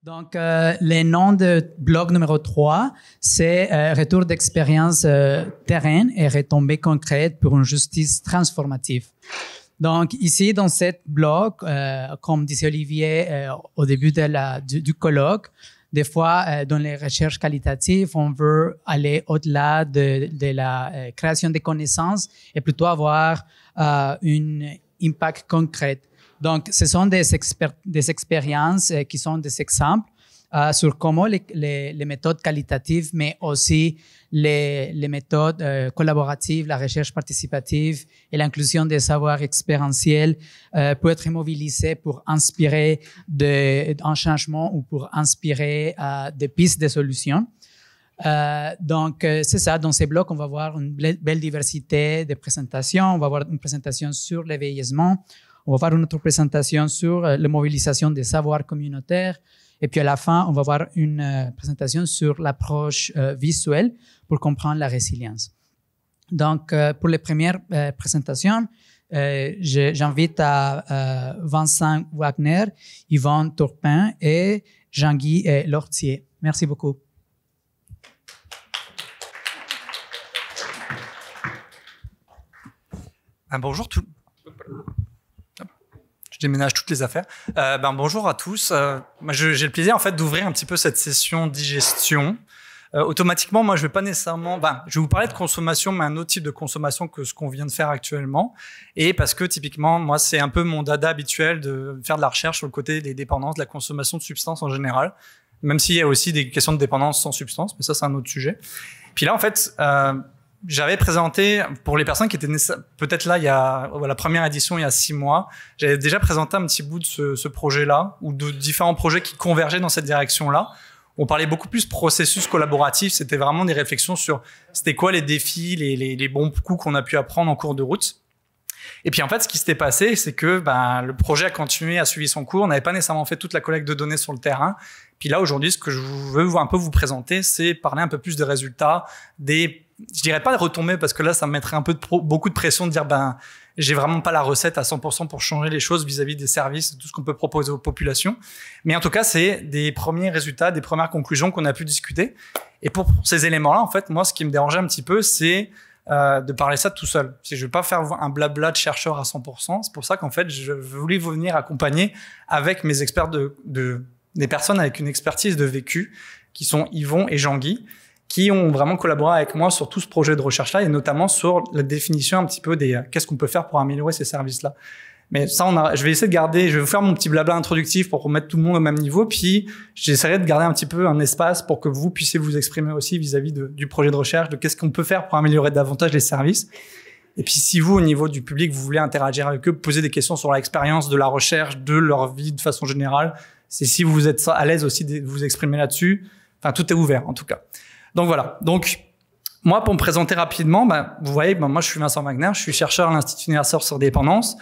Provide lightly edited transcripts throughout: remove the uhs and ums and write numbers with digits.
Donc, le nom de blog numéro 3, c'est Retour d'expérience terrain et retombées concrètes pour une justice transformative. Donc, ici, dans cette blog, comme disait Olivier au début du colloque, des fois, dans les recherches qualitatives, on veut aller au-delà de la création des connaissances et plutôt avoir un impact concret. Donc, ce sont des expériences qui sont des exemples sur comment les méthodes qualitatives, mais aussi les méthodes collaboratives, la recherche participative et l'inclusion des savoirs expérientiels peut être mobilisées pour inspirer un changement ou pour inspirer des pistes de solutions. Donc, c'est ça. Dans ces blocs, on va voir une belle diversité de présentations. On va voir une présentation sur le vieillissement. On va voir une autre présentation sur la mobilisation des savoirs communautaires. Et puis, à la fin, on va voir une présentation sur l'approche visuelle pour comprendre la résilience. Donc, pour les premières présentations, j'invite à Vincent Wagner, Yvonne Turpin et Jean-Guy Lortier. Merci beaucoup. Bonjour je déménage toutes les affaires. Bonjour à tous. Moi, j'ai le plaisir en fait d'ouvrir un petit peu cette session digestion. Automatiquement, moi, je vais pas nécessairement. Je vais vous parler de consommation, mais un autre type de consommation que ce qu'on vient de faire actuellement. Et parce que typiquement, moi, c'est un peu mon dada habituel de faire de la recherche sur le côté des dépendances, de la consommation de substances en général. Même s'il y a aussi des questions de dépendance sans substance, mais ça, c'est un autre sujet. Puis là, en fait. J'avais présenté, pour les personnes qui étaient peut-être là il y a la première édition il y a 6 mois, j'avais déjà présenté un petit bout de ce projet-là ou de différents projets qui convergeaient dans cette direction-là. On parlait beaucoup plus processus collaboratif, c'était vraiment des réflexions sur c'était quoi les défis, les bons coups qu'on a pu apprendre en cours de route. Et puis en fait, ce qui s'était passé, c'est que le projet a continué, a suivi son cours. On n'avait pas nécessairement fait toute la collecte de données sur le terrain. Puis là, aujourd'hui, ce que je veux un peu vous présenter, c'est parler un peu plus des résultats, je dirais pas de retombées parce que là, ça me mettrait un peu beaucoup de pression de dire j'ai vraiment pas la recette à 100% pour changer les choses vis-à-vis des services, de tout ce qu'on peut proposer aux populations. Mais en tout cas, c'est des premiers résultats, des premières conclusions qu'on a pu discuter. Et pour ces éléments-là, en fait, moi, ce qui me dérangeait un petit peu, c'est de parler ça tout seul. Je vais pas faire un blabla de chercheur à 100%. C'est pour ça qu'en fait, je voulais vous venir accompagner avec mes experts des personnes avec une expertise de vécu, qui sont Yvon et Jean-Guy, qui ont vraiment collaboré avec moi sur tout ce projet de recherche-là, et notamment sur la définition un petit peu qu'est-ce qu'on peut faire pour améliorer ces services-là. Mais ça, je vais essayer de garder, je vais vous faire mon petit blabla introductif pour remettre tout le monde au même niveau, puis j'essaierai de garder un petit peu un espace pour que vous puissiez vous exprimer aussi vis-à-vis du projet de recherche, de qu'est-ce qu'on peut faire pour améliorer davantage les services. Et puis, si vous, au niveau du public, vous voulez interagir avec eux, poser des questions sur l'expérience de la recherche, de leur vie de façon générale, c'est si vous êtes à l'aise aussi de vous exprimer là-dessus. Enfin, tout est ouvert, en tout cas. Donc voilà. Donc moi, pour me présenter rapidement, vous voyez, moi je suis Vincent Wagner, je suis chercheur à l'Institut Nersor sur dépendance.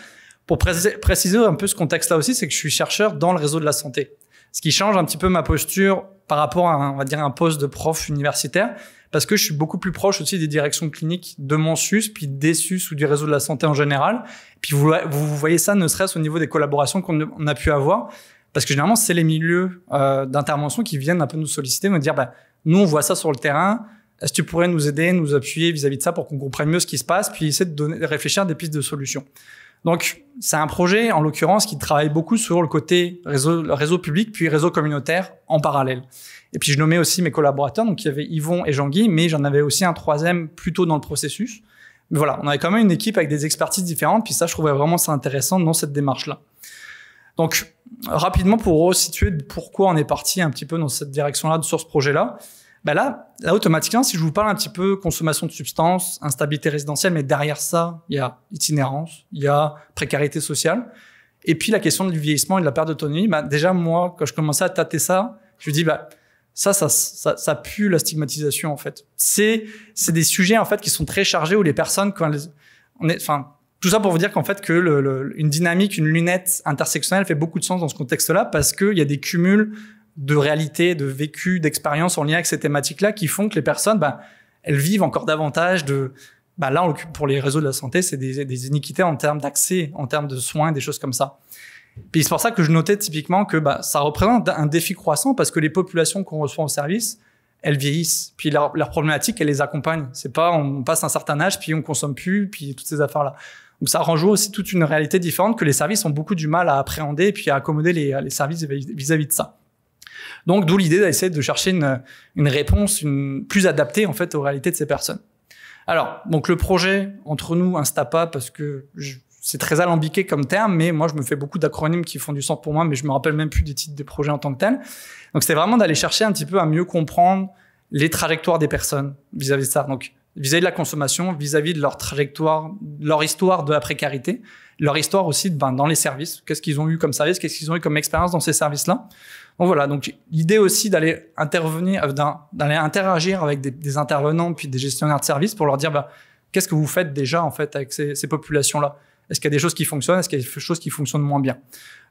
Pour préciser un peu ce contexte-là aussi, c'est que je suis chercheur dans le réseau de la santé. Ce qui change un petit peu ma posture par rapport à, on va dire, un poste de prof universitaire, parce que je suis beaucoup plus proche aussi des directions cliniques de mon SUS, puis des SUS ou du réseau de la santé en général. Puis vous voyez ça, ne serait-ce au niveau des collaborations qu'on a pu avoir, parce que généralement, c'est les milieux d'intervention qui viennent un peu nous solliciter, nous dire nous, on voit ça sur le terrain. Est-ce que tu pourrais nous aider, nous appuyer vis-à-vis de ça pour qu'on comprenne mieux ce qui se passe, puis essayer de réfléchir à des pistes de solutions. Donc, c'est un projet, en l'occurrence, qui travaille beaucoup sur le côté réseau public, puis réseau communautaire en parallèle. Et puis, je nommais aussi mes collaborateurs. Donc, il y avait Yvon et Jean-Guy, mais j'en avais aussi un troisième plutôt dans le processus. Mais voilà, on avait quand même une équipe avec des expertises différentes, puis ça, je trouvais vraiment ça intéressant dans cette démarche-là. Donc, rapidement, pour resituer pourquoi on est parti un petit peu dans cette direction-là, sur ce projet-là, là, automatiquement, si je vous parle un petit peu consommation de substances, instabilité résidentielle, mais derrière ça, il y a itinérance, il y a précarité sociale, et puis la question du vieillissement et de la perte d'autonomie, déjà, moi, quand je commençais à tâter ça, je me dis, ça pue la stigmatisation, en fait. C'est des sujets, en fait, qui sont très chargés où les personnes, tout ça pour vous dire qu'en fait, une dynamique, une lunette intersectionnelle fait beaucoup de sens dans ce contexte-là parce qu'il y a des cumuls de réalité, de vécu, d'expérience en lien avec ces thématiques-là qui font que les personnes, elles vivent encore davantage là, pour les réseaux de la santé, c'est des iniquités en termes d'accès, en termes de soins, des choses comme ça. Puis c'est pour ça que je notais typiquement que ça représente un défi croissant parce que les populations qu'on reçoit en service, elles vieillissent. Puis leur problématique, elles les accompagnent. C'est pas on passe un certain âge, puis on consomme plus, puis toutes ces affaires-là. Donc ça renjoue aussi toute une réalité différente que les services ont beaucoup du mal à appréhender et puis à accommoder les services vis-à-vis de ça. Donc d'où l'idée d'essayer de chercher une réponse plus adaptée en fait aux réalités de ces personnes. Alors, donc le projet, entre nous, Instapa, parce que c'est très alambiqué comme terme, mais moi, je me fais beaucoup d'acronymes qui font du sens pour moi, mais je me rappelle même plus des titres des projets en tant que tels. Donc, c'était vraiment d'aller chercher un petit peu à mieux comprendre les trajectoires des personnes vis-à-vis de ça. Donc, vis-à-vis de la consommation, vis-à-vis de leur trajectoire, leur histoire de la précarité, leur histoire aussi dans les services. Qu'est-ce qu'ils ont eu comme service, qu'est-ce qu'ils ont eu comme expérience dans ces services-là. Donc voilà, donc l'idée aussi d'aller intervenir, d'aller interagir avec des intervenants puis des gestionnaires de services pour leur dire qu'est-ce que vous faites déjà en fait avec ces populations-là. Est-ce qu'il y a des choses qui fonctionnent, est-ce qu'il y a des choses qui fonctionnent moins bien.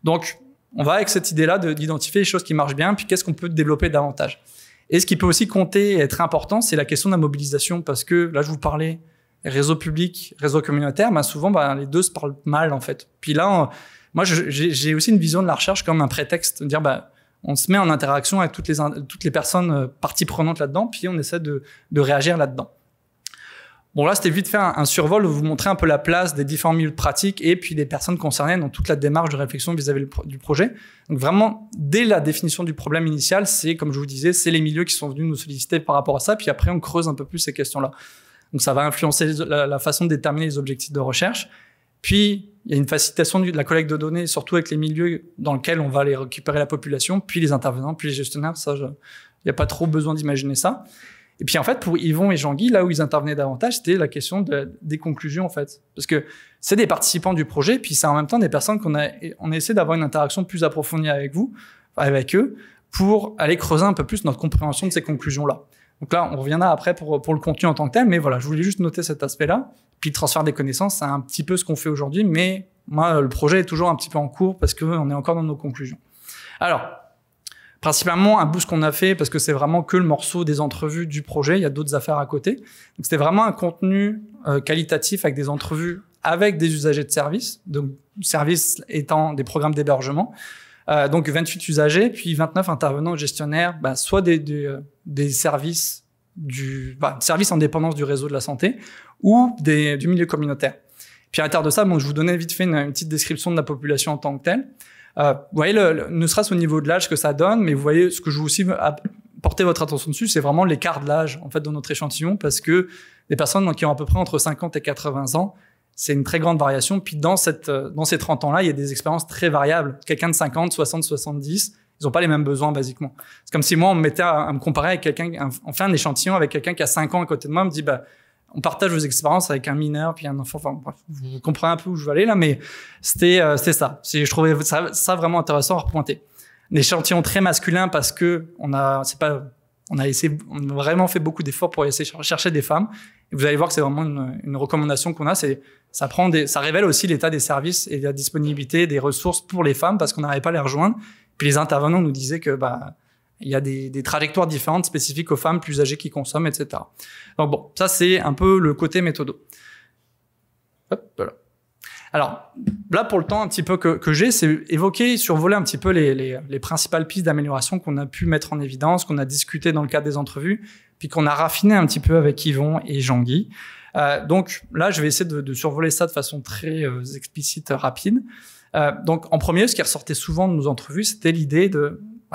Donc on va avec cette idée-là d'identifier les choses qui marchent bien puis qu'est-ce qu'on peut développer davantage. Et ce qui peut aussi compter et être important, c'est la question de la mobilisation parce que là je vous parlais réseau public, réseau communautaire, souvent les deux se parlent mal en fait. Puis là moi j'ai aussi une vision de la recherche comme un prétexte de dire on se met en interaction avec toutes les personnes parties prenantes là-dedans, puis on essaie de réagir là-dedans. Bon, là, c'était vite fait un survol où vous montrer un peu la place des différents milieux de pratique et puis des personnes concernées dans toute la démarche de réflexion vis-à-vis du projet. Donc vraiment, dès la définition du problème initial, c'est, comme je vous disais, c'est les milieux qui sont venus nous solliciter par rapport à ça, puis après, on creuse un peu plus ces questions-là. Donc ça va influencer la façon de déterminer les objectifs de recherche. Puis, il y a une facilitation de la collecte de données, surtout avec les milieux dans lesquels on va aller récupérer la population, puis les intervenants, puis les gestionnaires. Ça, il n'y a pas trop besoin d'imaginer ça. Et puis, en fait, pour Yvon et Jean-Guy, là où ils intervenaient davantage, c'était la question des conclusions, en fait. Parce que c'est des participants du projet, puis c'est en même temps des personnes on a essayé d'avoir une interaction plus approfondie avec eux, pour aller creuser un peu plus notre compréhension de ces conclusions-là. Donc là, on reviendra après pour le contenu en tant que tel, mais voilà, je voulais juste noter cet aspect-là. Puis le transfert des connaissances, c'est un petit peu ce qu'on fait aujourd'hui, mais moi, le projet est toujours un petit peu en cours parce qu'on est encore dans nos conclusions. Alors, principalement, un boost qu'on a fait, parce que c'est vraiment que le morceau des entrevues du projet, il y a d'autres affaires à côté. Donc, c'était vraiment un contenu qualitatif avec des entrevues avec des usagers de services, donc services étant des programmes d'hébergement. Donc 28 usagers, puis 29 intervenants gestionnaires, soit des services services en dépendance du réseau de la santé ou du milieu communautaire. Puis à l'intérieur de ça, je vous donnais vite fait une petite description de la population en tant que telle. Vous voyez, ne serait-ce au niveau de l'âge que ça donne, mais vous voyez, ce que je veux aussi porter votre attention dessus, c'est vraiment l'écart de l'âge en fait dans notre échantillon, parce que les personnes qui ont à peu près entre 50 et 80 ans, c'est une très grande variation. Puis dans ces 30 ans-là, il y a des expériences très variables. Quelqu'un de 50, 60, 70, ils n'ont pas les mêmes besoins, basiquement. C'est comme si moi, on me mettait à me comparer avec quelqu'un, on fait un échantillon avec quelqu'un qui a 5 ans à côté de moi, on me dit, on partage vos expériences avec un mineur, puis un enfant, enfin, bref, vous comprenez un peu où je veux aller, là, mais c'était ça. Je trouvais ça vraiment intéressant à repointer. Un échantillon très masculin parce que on a vraiment fait beaucoup d'efforts pour essayer de chercher des femmes. Et vous allez voir que c'est vraiment une recommandation qu'on a, ça révèle aussi l'état des services et la disponibilité des ressources pour les femmes parce qu'on n'arrivait pas à les rejoindre. Puis les intervenants nous disaient que il y a des trajectoires différentes spécifiques aux femmes plus âgées qui consomment, etc. Donc bon, ça c'est un peu le côté méthodo. Hop, voilà. Alors là, pour le temps un petit peu que j'ai, c'est évoquer, survoler un petit peu les principales pistes d'amélioration qu'on a pu mettre en évidence, qu'on a discuté dans le cadre des entrevues, puis qu'on a raffiné un petit peu avec Yvon et Jean-Guy. Donc là, je vais essayer de survoler ça de façon très explicite, rapide. Donc en premier, ce qui ressortait souvent de nos entrevues, c'était l'idée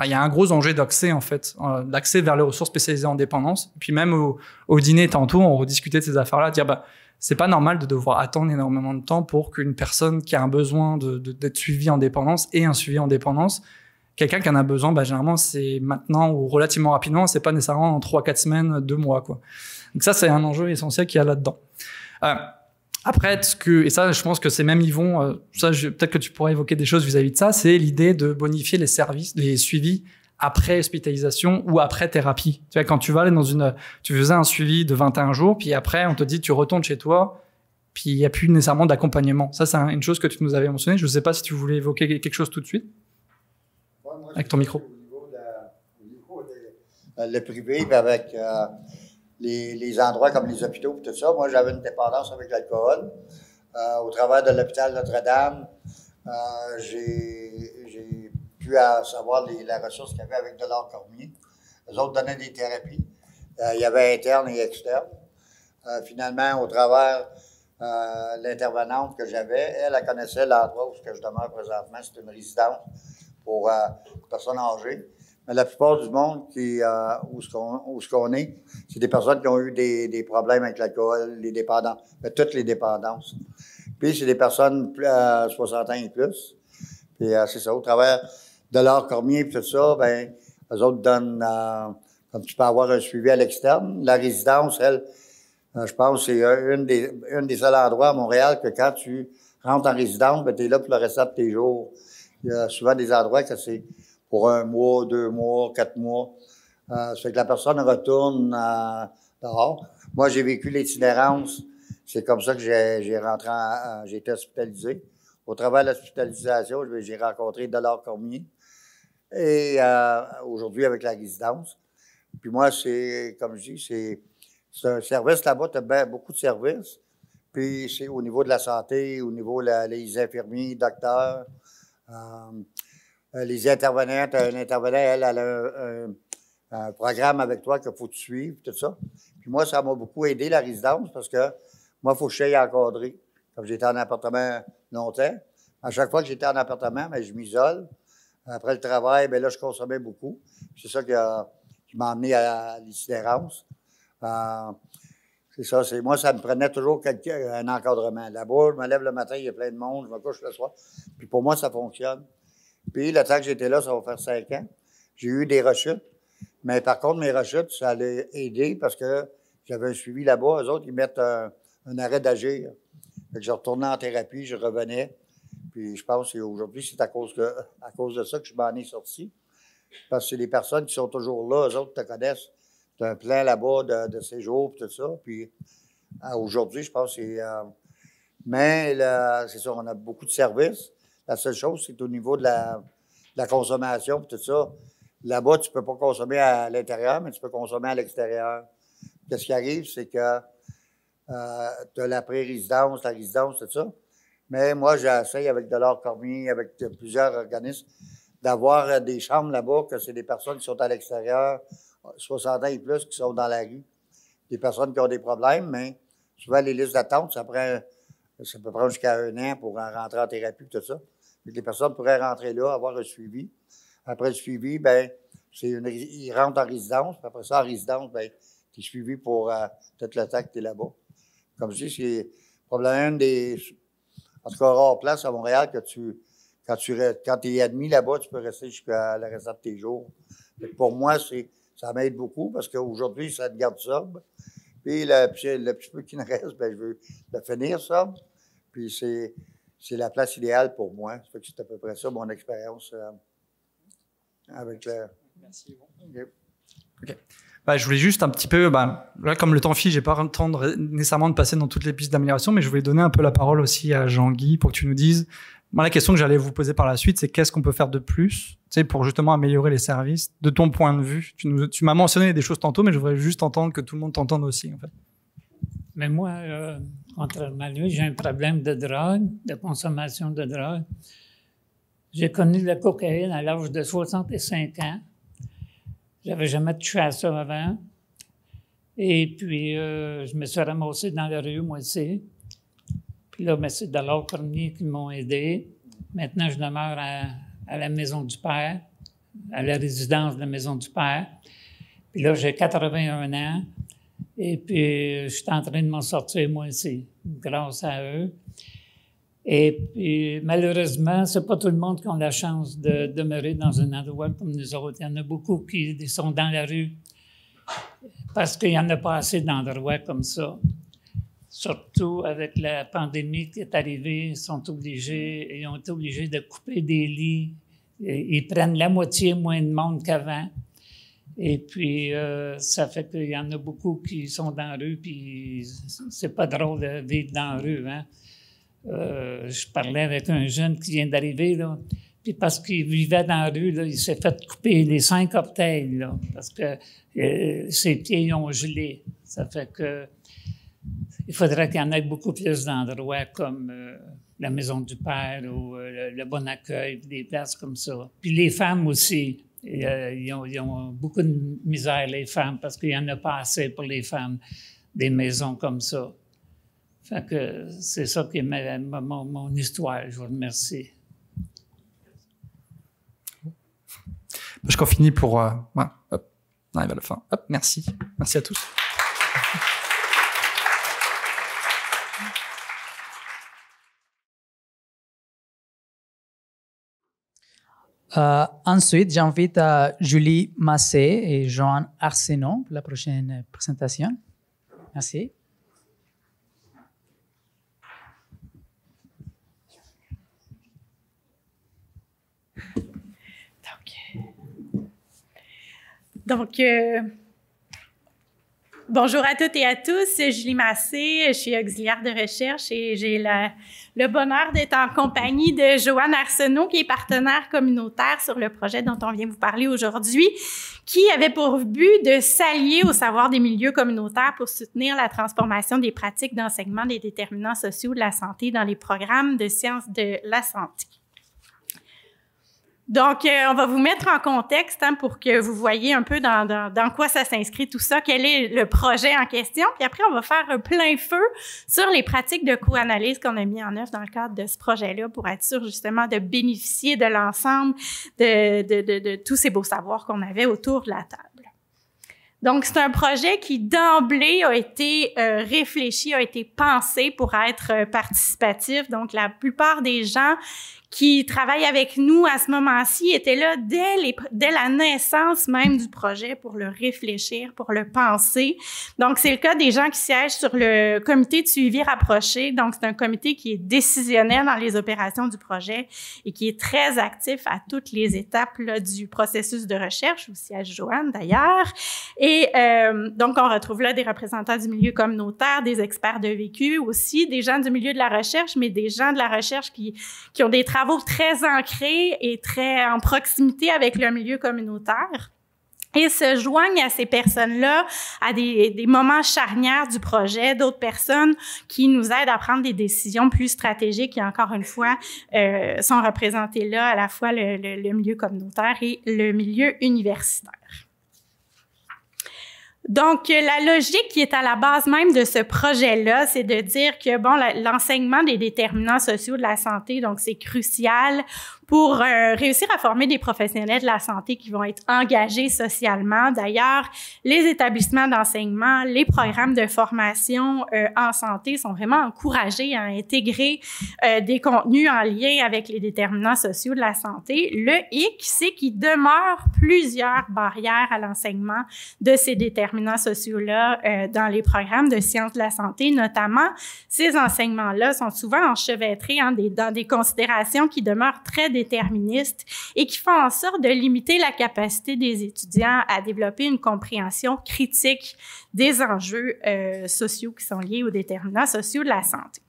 il y a un gros enjeu d'accès en fait, d'accès vers les ressources spécialisées en dépendance. Et puis même au dîner tantôt, on rediscutait de ces affaires-là, dire c'est pas normal de devoir attendre énormément de temps pour qu'une personne qui a un besoin d'être suivie en dépendance ait un suivi en dépendance. Quelqu'un qui en a besoin, généralement, c'est maintenant ou relativement rapidement, c'est pas nécessairement en 3-4 semaines, 2 mois, quoi. Donc ça, c'est un enjeu essentiel qu'il y a là-dedans. Après, et ça, je pense que c'est même Yvon, peut-être que tu pourrais évoquer des choses vis-à-vis de ça, c'est l'idée de bonifier les services, les suivis après hospitalisation ou après thérapie. Tu vois, quand tu vas aller tu faisais un suivi de 21 jours, puis après, on te dit, tu retournes chez toi, puis il n'y a plus nécessairement d'accompagnement. Ça, c'est une chose que tu nous avais mentionné. Je ne sais pas si tu voulais évoquer quelque chose tout de suite. Ouais, moi, avec ton micro. Au niveau le privé, puis avec les endroits comme les hôpitaux et tout ça, moi, j'avais une dépendance avec l'alcool. Au travers de l'hôpital Notre-Dame, J'ai pu savoir la ressource qu'il y avait avec Delors Cormier. Eux autres donnaient des thérapies. Il y avait interne et externe. Finalement, au travers l'intervenante que j'avais, elle connaissait l'endroit où je demeure présentement. C'est une résidence pour personnes âgées. Mais la plupart du monde où ce qu'on est, c'est des personnes qui ont eu des problèmes avec l'alcool, les dépendances, mais toutes les dépendances. Puis c'est des personnes 60 ans et plus. Puis c'est ça, au travers de leur Cormier et tout ça, ben eux autres donnent, comme tu peux avoir un suivi à l'externe. La résidence, elle, je pense que c'est une des seuls endroits à Montréal que quand tu rentres en résidence, ben tu es là pour le restant de tes jours. Il y a souvent des endroits que c'est pour 1 mois, 2 mois, 4 mois. Ça fait que la personne retourne dehors. Moi, j'ai vécu l'itinérance. C'est comme ça que j'ai rentré j'ai été hospitalisé. Au travers de l'hospitalisation, j'ai rencontré Delors Cormier. Et aujourd'hui, avec la résidence. Puis moi, c'est, comme je dis, c'est un service là-bas, tu as beaucoup de services. Puis c'est au niveau de la santé, au niveau les infirmiers, docteurs, les intervenants. Tu as un intervenant, elle a un programme avec toi qu'il faut te suivre, tout ça. Puis moi, ça m'a beaucoup aidé, la résidence, parce que moi, il faut que je sois encadré. Comme j'étais en appartement longtemps, à chaque fois que j'étais en appartement, bien, je m'isole. Après le travail, bien là, je consommais beaucoup. C'est ça qui m'a amené à l'itinérance. C'est ça, moi, ça me prenait toujours un encadrement. Là-bas, je me lève le matin, il y a plein de monde, je me couche le soir. Puis pour moi, ça fonctionne. Puis le temps que j'étais là, ça va faire 5 ans. J'ai eu des rechutes. Mais par contre, mes rechutes, ça allait aider parce que j'avais un suivi là-bas. Eux autres, ils mettent un arrêt d'agir. Fait que je retournais en thérapie, je revenais. Puis je pense qu'aujourd'hui, c'est à cause de ça que je m'en ai sorti. Parce que c'est des personnes qui sont toujours là, eux autres te connaissent. Tu as un plan là-bas de séjour et tout ça. Puis aujourd'hui, je pense que c'est... mais c'est ça, on a beaucoup de services. La seule chose, c'est au niveau de la consommation et tout ça. Là-bas, tu ne peux pas consommer à l'intérieur, mais tu peux consommer à l'extérieur. Qu'est-ce qui arrive, c'est que tu as la pré-résidence, la résidence, tout ça. Mais moi, j'essaie avec Delors Cormier, avec plusieurs organismes, d'avoir des chambres là-bas, que c'est des personnes qui sont à l'extérieur, 60 ans et plus, qui sont dans la rue. Des personnes qui ont des problèmes, mais souvent, les listes d'attente, ça peut prendre jusqu'à 1 an pour rentrer en thérapie, tout ça. Les personnes pourraient rentrer là, avoir un suivi. Après le suivi, ben ils rentrent en résidence. Puis après ça, en résidence, ben tu es suivi pour tout le temps que tu es là-bas. Comme je dis, c'est probablement une des... En tout cas, rare place à Montréal que quand tu es admis là-bas, tu peux rester jusqu'à le restant de tes jours. Pour moi, ça m'aide beaucoup parce qu'aujourd'hui, ça te garde sobre. Puis le petit peu qui me reste, ben je veux le finir sobre. Puis c'est la place idéale pour moi. Ça fait que c'est à peu près ça, mon expérience avec le... Merci. OK. Je voulais juste un petit peu, là, comme le temps file, j'ai pas le temps nécessairement de passer dans toutes les pistes d'amélioration, mais je voulais donner un peu la parole aussi à Jean-Guy pour que tu nous dises, moi, la question que j'allais vous poser par la suite, c'est qu'est-ce qu'on peut faire de plus, pour justement améliorer les services, de ton point de vue. Tu m'as mentionné des choses tantôt, mais je voudrais juste entendre que tout le monde t'entende aussi, en fait. Mais moi, contrairement à lui, j'ai un problème de drogue, de consommation de drogue. J'ai connu la cocaïne à l'âge de 65 ans. J'avais jamais touché à ça avant. Et puis, je me suis ramassé dans la rue, moi aussi. Puis là, c'est Delors Cormier qui m'ont aidé. Maintenant, je demeure à la Maison du Père, à la résidence de la Maison du Père. Puis là, j'ai 81 ans. Et puis, je suis en train de m'en sortir, moi aussi, grâce à eux. Et puis, malheureusement, c'est pas tout le monde qui a la chance de demeurer dans un endroit comme nous autres. Il y en a beaucoup qui sont dans la rue parce qu'il n'y en a pas assez d'endroits comme ça. Surtout avec la pandémie qui est arrivée, ils ont été obligés de couper des lits. Ils prennent la moitié moins de monde qu'avant. Et puis, ça fait qu'il y en a beaucoup qui sont dans la rue, puis c'est pas drôle de vivre dans la rue, hein. Je parlais avec un jeune qui vient d'arriver, là, puis parce qu'il vivait dans la rue, là, il s'est fait couper les 5 orteils, là, parce que ses pieds ont gelé. Ça fait que il faudrait qu'il y en ait beaucoup plus d'endroits comme la Maison du Père ou le Bon Accueil, des places comme ça. Puis les femmes aussi, ils ont beaucoup de misère, les femmes, parce qu'il n'y en a pas assez pour les femmes, des maisons comme ça. Fait que c'est ça qui est mon histoire. Je vous remercie. Je qu'on finit pour... ouais, hop, on arrive à la fin. Hop, merci. Merci à tous. Ensuite, j'invite Julie Massé et Joanne Arsenault pour la prochaine présentation. Merci. Donc, bonjour à toutes et à tous. Julie Massé, je suis auxiliaire de recherche et j'ai le bonheur d'être en compagnie de Joanne Arsenault, qui est partenaire communautaire sur le projet dont on vient vous parler aujourd'hui, qui avait pour but de s'allier au savoir des milieux communautaires pour soutenir la transformation des pratiques d'enseignement des déterminants sociaux de la santé dans les programmes de sciences de la santé. Donc, on va vous mettre en contexte pour que vous voyez un peu dans quoi ça s'inscrit tout ça, quel est le projet en question. Puis après, on va faire un plein feu sur les pratiques de co-analyse qu'on a mis en œuvre dans le cadre de ce projet-là pour être sûr justement de bénéficier de l'ensemble de tous ces beaux savoirs qu'on avait autour de la table. Donc, c'est un projet qui, d'emblée, a été réfléchi, a été pensé pour être participatif. Donc, la plupart des gens qui travaillent avec nous à ce moment-ci étaient là dès la naissance même du projet pour le réfléchir, pour le penser. Donc, c'est le cas des gens qui siègent sur le comité de suivi rapproché. Donc, c'est un comité qui est décisionnel dans les opérations du projet et qui est très actif à toutes les étapes là, du processus de recherche, où siège Joanne d'ailleurs. Et donc, on retrouve là des représentants du milieu communautaire, des experts de vécu aussi, des gens du milieu de la recherche, mais des gens de la recherche qui ont des travaux très ancrés et très en proximité avec le milieu communautaire et se joignent à ces personnes-là à des moments charnières du projet, d'autres personnes qui nous aident à prendre des décisions plus stratégiques et encore une fois sont représentées là à la fois le milieu communautaire et le milieu universitaire. Donc, la logique qui est à la base même de ce projet-là, c'est de dire que, bon, l'enseignement des déterminants sociaux de la santé, donc c'est crucial pour réussir à former des professionnels de la santé qui vont être engagés socialement. D'ailleurs, les établissements d'enseignement, les programmes de formation en santé sont vraiment encouragés à intégrer des contenus en lien avec les déterminants sociaux de la santé. Le hic, c'est qu'il demeure plusieurs barrières à l'enseignement de ces déterminants sociaux-là dans les programmes de sciences de la santé. Notamment, ces enseignements-là sont souvent enchevêtrés dans des considérations qui demeurent très déterministes et qui font en sorte de limiter la capacité des étudiants à développer une compréhension critique des enjeux sociaux qui sont liés aux déterminants sociaux de la santé.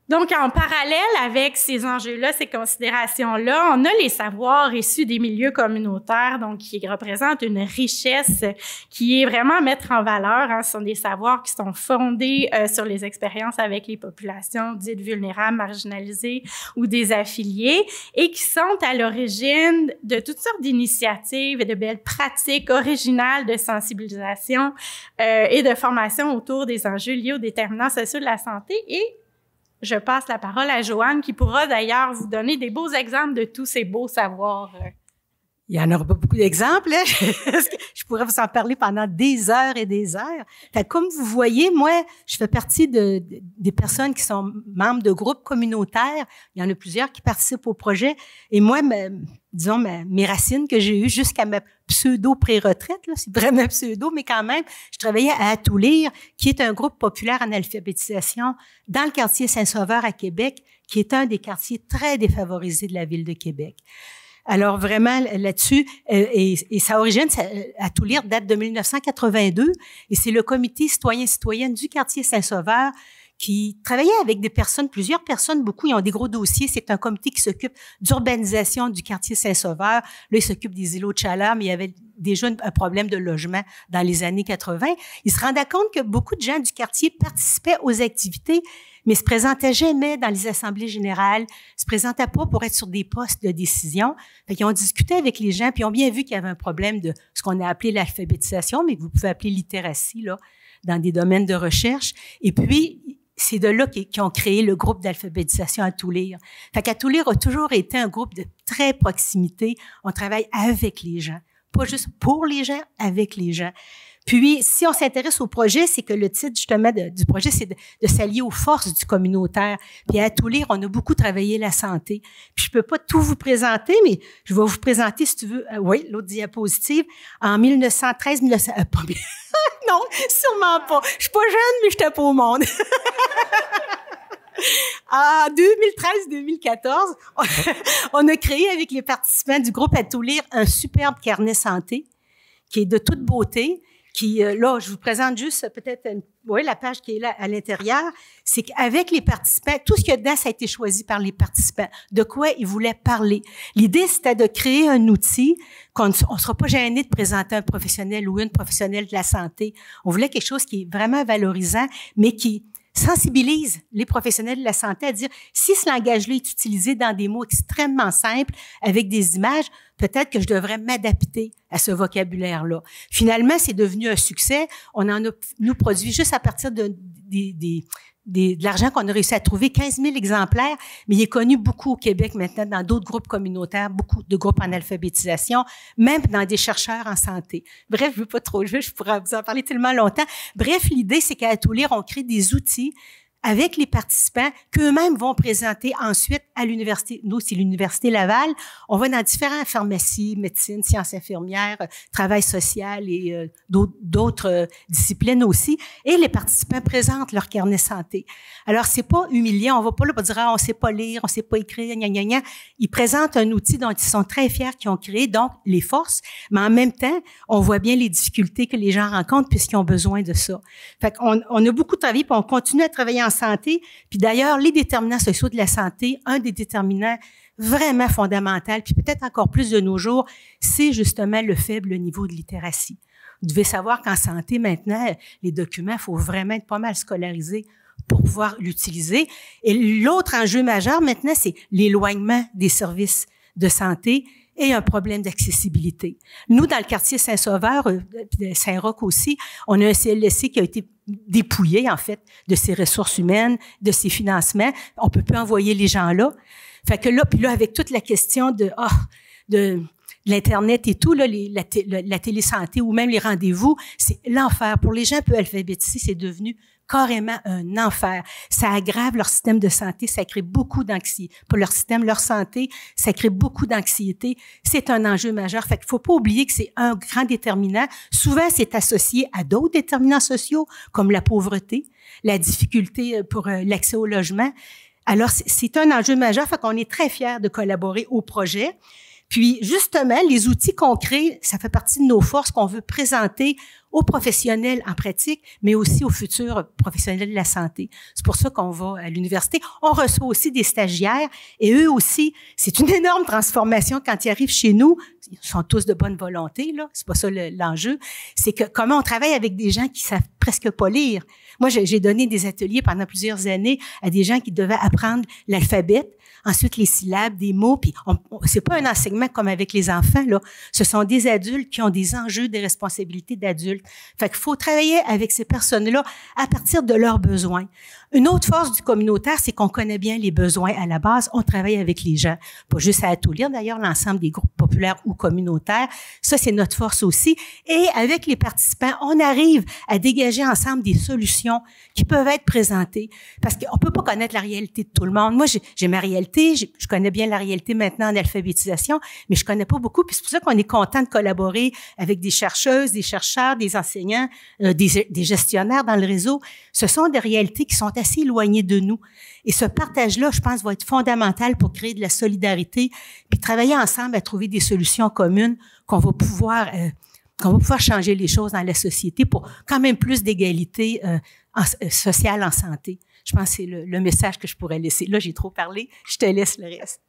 Donc, en parallèle avec ces enjeux-là, ces considérations-là, on a les savoirs issus des milieux communautaires, donc qui représentent une richesse qui est vraiment à mettre en valeur. Hein. Ce sont des savoirs qui sont fondés sur les expériences avec les populations dites vulnérables, marginalisées ou des affiliés et qui sont à l'origine de toutes sortes d'initiatives et de belles pratiques originales de sensibilisation et de formation autour des enjeux liés aux déterminants sociaux de la santé. Et je passe la parole à Joanne, qui pourra d'ailleurs vous donner des beaux exemples de tous ces beaux savoirs. Il y en aura pas beaucoup d'exemples. Hein? Je pourrais vous en parler pendant des heures et des heures. Fait, comme vous voyez, moi, je fais partie des personnes qui sont membres de groupes communautaires. Il y en a plusieurs qui participent au projet. Et moi, disons, mes racines que j'ai eues jusqu'à ma pseudo-pré-retraite, là, c'est vraiment pseudo, mais quand même, je travaillais à Atoulir, qui est un groupe populaire en alphabétisation dans le quartier Saint-Sauveur à Québec, qui est un des quartiers très défavorisés de la ville de Québec. Alors vraiment là-dessus, et sa origine, Atoulir date de 1982, et c'est le comité citoyen-citoyenne du quartier Saint-Sauveur qui travaillait avec plusieurs personnes, beaucoup, ils ont des gros dossiers. C'est un comité qui s'occupe d'urbanisation du quartier Saint-Sauveur. Là, il s'occupe des îlots de chaleur, mais il y avait déjà un problème de logement dans les années 80. Ils se rendaient compte que beaucoup de gens du quartier participaient aux activités, mais se présentaient jamais dans les assemblées générales, se présentaient pas pour être sur des postes de décision. Fait qu'ils ont discuté avec les gens, puis ils ont bien vu qu'il y avait un problème de ce qu'on a appelé l'alphabétisation, mais que vous pouvez appeler littératie, là, dans des domaines de recherche. Et puis, c'est de là qu'ils ont créé le groupe d'alphabétisation à tout lire. Fait qu'à tout lire a toujours été un groupe de très proximité. On travaille avec les gens, pas juste pour les gens, avec les gens. Puis, si on s'intéresse au projet, c'est que le titre, justement, du projet, c'est de s'allier aux forces du communautaire. Puis, à tout lire, on a beaucoup travaillé la santé. Puis, je peux pas tout vous présenter, mais je vais vous présenter, si tu veux, oui, l'autre diapositive. En 1913, non, sûrement pas. Je suis pas jeune, mais j'étais pas au monde. En 2013-2014, on a créé avec les participants du groupe à tout lire un superbe carnet santé qui est de toute beauté. Qui, là, je vous présente juste peut-être la page qui est là à l'intérieur. C'est qu'avec les participants, tout ce qu'il y a dedans, ça a été choisi par les participants. De quoi ils voulaient parler. L'idée, c'était de créer un outil qu'on ne sera pas gêné de présenter un professionnel ou une professionnelle de la santé. On voulait quelque chose qui est vraiment valorisant, mais qui sensibilise les professionnels de la santé à dire, si ce langage-là est utilisé dans des mots extrêmement simples, avec des images, peut-être que je devrais m'adapter à ce vocabulaire-là. Finalement, c'est devenu un succès. On en a, nous, produit juste à partir de l'argent qu'on a réussi à trouver, 15 000 exemplaires, mais il est connu beaucoup au Québec maintenant dans d'autres groupes communautaires, beaucoup de groupes en alphabétisation, même dans des chercheurs en santé. Bref, je veux pas trop jouer, je pourrais vous en parler tellement longtemps. Bref, l'idée, c'est qu'à tout lire, on crée des outils avec les participants qu'eux-mêmes vont présenter ensuite à l'université. Nous, c'est l'Université Laval. On va dans différentes pharmacies, médecine, sciences infirmières, travail social et d'autres disciplines aussi. Et les participants présentent leur carnet santé. Alors, c'est pas humiliant. On va pas là pour dire, on sait pas lire, on sait pas écrire, gna, gna, gna. Ils présentent un outil dont ils sont très fiers, qu'ils ont créé, donc les forces. Mais en même temps, on voit bien les difficultés que les gens rencontrent puisqu'ils ont besoin de ça. Fait qu'on a beaucoup travaillé, puis on continue à travailler en santé. Puis d'ailleurs, les déterminants sociaux de la santé, un des déterminants vraiment fondamental, puis peut-être encore plus de nos jours, c'est justement le faible niveau de littératie. Vous devez savoir qu'en santé, maintenant, les documents, il faut vraiment être pas mal scolarisés pour pouvoir l'utiliser. Et l'autre enjeu majeur maintenant, c'est l'éloignement des services de santé et un problème d'accessibilité. Nous, dans le quartier Saint-Sauveur, Saint-Roch aussi, on a un CLSC qui a été dépouillé, en fait, de ses ressources humaines, de ses financements. On peut plus envoyer les gens là. Fait que là, puis là, avec toute la question de l'Internet et tout, là, la télésanté ou même les rendez-vous, c'est l'enfer. Pour les gens peu alphabétisés, c'est devenu carrément un enfer. Ça aggrave leur système de santé, ça crée beaucoup d'anxiété. Pas leur système, leur santé, ça crée beaucoup d'anxiété. C'est un enjeu majeur. Fait qu'il faut pas oublier que c'est un grand déterminant. Souvent, c'est associé à d'autres déterminants sociaux, comme la pauvreté, la difficulté pour l'accès au logement. Alors, c'est un enjeu majeur. Fait qu'on est très fiers de collaborer au projet. Puis, justement, les outils qu'on crée, ça fait partie de nos forces qu'on veut présenter aux professionnels en pratique, mais aussi aux futurs professionnels de la santé. C'est pour ça qu'on va à l'université. On reçoit aussi des stagiaires et eux aussi, c'est une énorme transformation quand ils arrivent chez nous. Ils sont tous de bonne volonté, là. C'est pas ça l'enjeu. C'est que comment on travaille avec des gens qui savent presque pas lire. Moi, j'ai donné des ateliers pendant plusieurs années à des gens qui devaient apprendre l'alphabet, ensuite les syllabes, des mots, puis c'est pas un enseignement comme avec les enfants, là. Ce sont des adultes qui ont des enjeux, des responsabilités d'adultes. Fait qu'il faut travailler avec ces personnes-là à partir de leurs besoins. Une autre force du communautaire, c'est qu'on connaît bien les besoins à la base. On travaille avec les gens, pas juste à tout lire, d'ailleurs, l'ensemble des groupes populaires ou communautaires. Ça, c'est notre force aussi. Et avec les participants, on arrive à dégager ensemble des solutions qui peuvent être présentées. Parce qu'on peut pas connaître la réalité de tout le monde. Moi, j'ai ma réalité, je connais bien la réalité maintenant en alphabétisation, mais je connais pas beaucoup. Puis c'est pour ça qu'on est content de collaborer avec des chercheuses, des chercheurs, des enseignants, des gestionnaires dans le réseau. Ce sont des réalités qui sont assez éloignées de nous. Et ce partage-là, je pense, va être fondamental pour créer de la solidarité, puis travailler ensemble à trouver des solutions communes qu'on va pouvoir changer les choses dans la société pour quand même plus d'égalité sociale en santé. Je pense que c'est le message que je pourrais laisser. Là, j'ai trop parlé. Je te laisse le reste.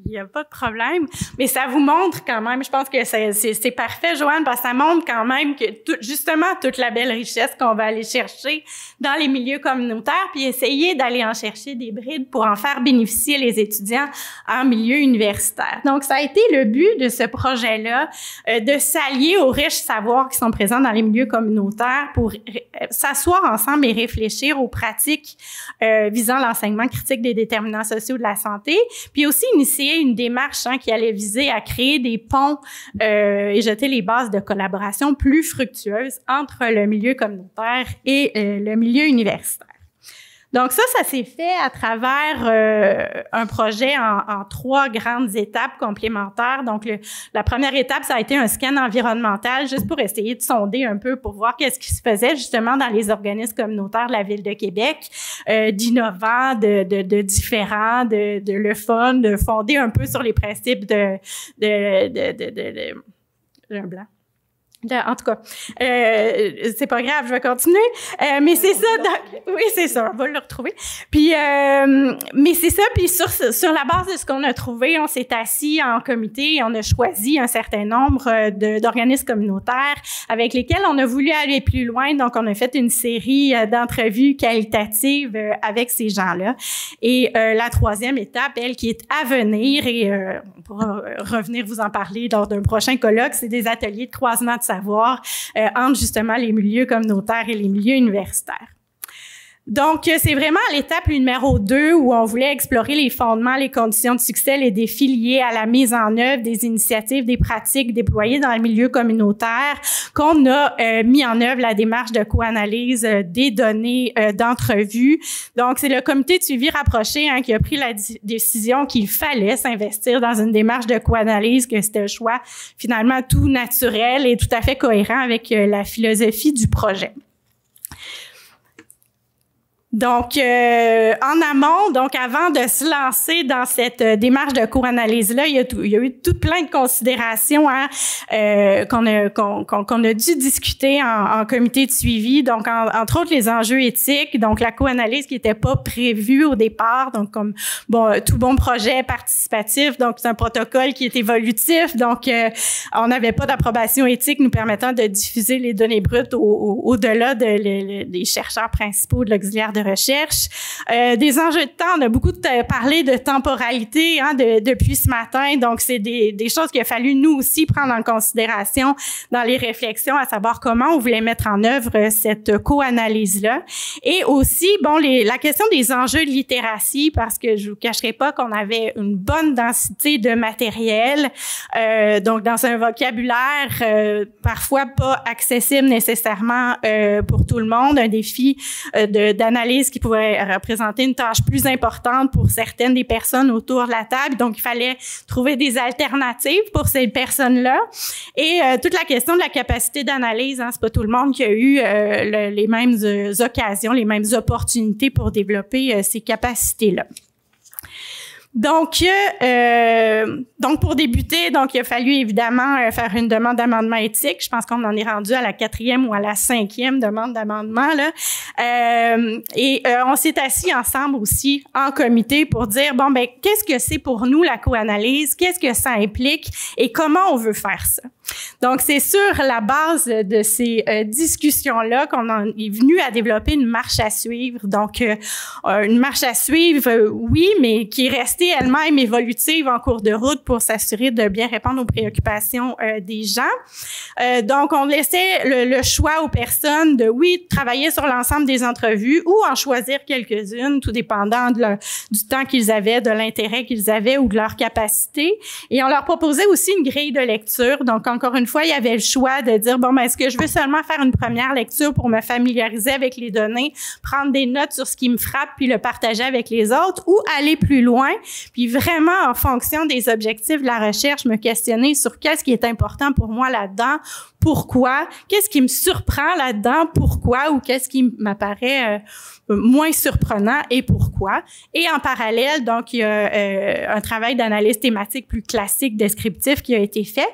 Il n'y a pas de problème. Mais ça vous montre quand même, je pense que c'est parfait, Joanne, parce que ça montre quand même que justement toute la belle richesse qu'on va aller chercher dans les milieux communautaires, puis essayer d'aller en chercher des brides pour en faire bénéficier les étudiants en milieu universitaire. Donc, ça a été le but de ce projet-là, de s'allier aux riches savoirs qui sont présents dans les milieux communautaires pour s'asseoir ensemble et réfléchir aux pratiques visant l'enseignement critique des déterminants sociaux de la santé, puis aussi initier une démarche qui allait viser à créer des ponts et jeter les bases de collaboration plus fructueuses entre le milieu communautaire et le milieu universitaire. Donc ça s'est fait à travers un projet en 3 grandes étapes complémentaires. Donc la première étape, ça a été un scan environnemental juste pour essayer de sonder un peu pour voir qu'est-ce qui se faisait justement dans les organismes communautaires de la Ville de Québec, d'innovants, de différents, de le fun, de fonder un peu sur les principes de un blanc. En tout cas, c'est pas grave, je vais continuer. Mais c'est ça, oui, c'est ça, on va le retrouver. Puis, mais c'est ça, puis sur la base de ce qu'on a trouvé, on s'est assis en comité et on a choisi un certain nombre d'organismes communautaires avec lesquels on a voulu aller plus loin. Donc, on a fait une série d'entrevues qualitatives avec ces gens-là. Et la 3e étape, elle, qui est à venir, et on pourra revenir vous en parler lors d'un prochain colloque, c'est des ateliers de croisement de savoir entre justement les milieux communautaires et les milieux universitaires. Donc, c'est vraiment à l'étape numéro 2 où on voulait explorer les fondements, les conditions de succès, les défis liés à la mise en œuvre des initiatives, des pratiques déployées dans le milieu communautaire, qu'on a mis en œuvre la démarche de co-analyse des données d'entrevue. Donc, c'est le comité de suivi rapproché qui a pris la décision qu'il fallait s'investir dans une démarche de co-analyse, que c'était un choix finalement tout naturel et tout à fait cohérent avec la philosophie du projet. Donc, en amont, donc avant de se lancer dans cette démarche de co-analyse-là, il y a eu tout plein de considérations qu'on a dû discuter en comité de suivi. Donc, entre autres, les enjeux éthiques, donc la co-analyse qui n'était pas prévue au départ, donc comme tout bon projet participatif, donc c'est un protocole qui est évolutif, donc on n'avait pas d'approbation éthique nous permettant de diffuser les données brutes au-delà des chercheurs principaux de l'auxiliaire de recherche. Des enjeux de temps, on a beaucoup parlé de temporalité depuis ce matin, donc c'est des choses qu'il a fallu nous aussi prendre en considération dans les réflexions, à savoir comment on voulait mettre en œuvre cette co-analyse-là. Et aussi, la question des enjeux de littératie, parce que je vous cacherai pas qu'on avait une bonne densité de matériel, donc dans un vocabulaire parfois pas accessible nécessairement pour tout le monde, un défi d'analyse qui pouvait représenter une tâche plus importante pour certaines des personnes autour de la table. Donc, il fallait trouver des alternatives pour ces personnes-là. Et toute la question de la capacité d'analyse, c'est pas tout le monde qui a eu les mêmes occasions, les mêmes opportunités pour développer ces capacités-là. Donc, pour débuter, il a fallu évidemment faire une demande d'amendement éthique. Je pense qu'on en est rendu à la 4e ou à la 5e demande d'amendement là. On s'est assis ensemble aussi en comité pour dire qu'est-ce que c'est pour nous la co-analyse, qu'est-ce que ça implique et comment on veut faire ça. Donc, c'est sur la base de ces discussions-là qu'on en est venu à développer une marche à suivre. Donc, une marche à suivre, oui, mais qui est restée elle-même évolutive en cours de route pour s'assurer de bien répondre aux préoccupations des gens. Donc, on laissait le choix aux personnes de, oui, travailler sur l'ensemble des entrevues ou en choisir quelques-unes, tout dépendant du temps qu'ils avaient, de l'intérêt qu'ils avaient ou de leur capacité. Et on leur proposait aussi une grille de lecture. Donc, encore une fois, il y avait le choix de dire, est-ce que je veux seulement faire une première lecture pour me familiariser avec les données, prendre des notes sur ce qui me frappe, puis le partager avec les autres, ou aller plus loin, puis vraiment, en fonction des objectifs de la recherche, me questionner sur qu'est-ce qui est important pour moi là-dedans, pourquoi, qu'est-ce qui me surprend là-dedans, pourquoi, ou qu'est-ce qui m'apparaît moins surprenant et pourquoi. Et en parallèle, donc, il y a un travail d'analyse thématique plus classique, descriptif qui a été fait.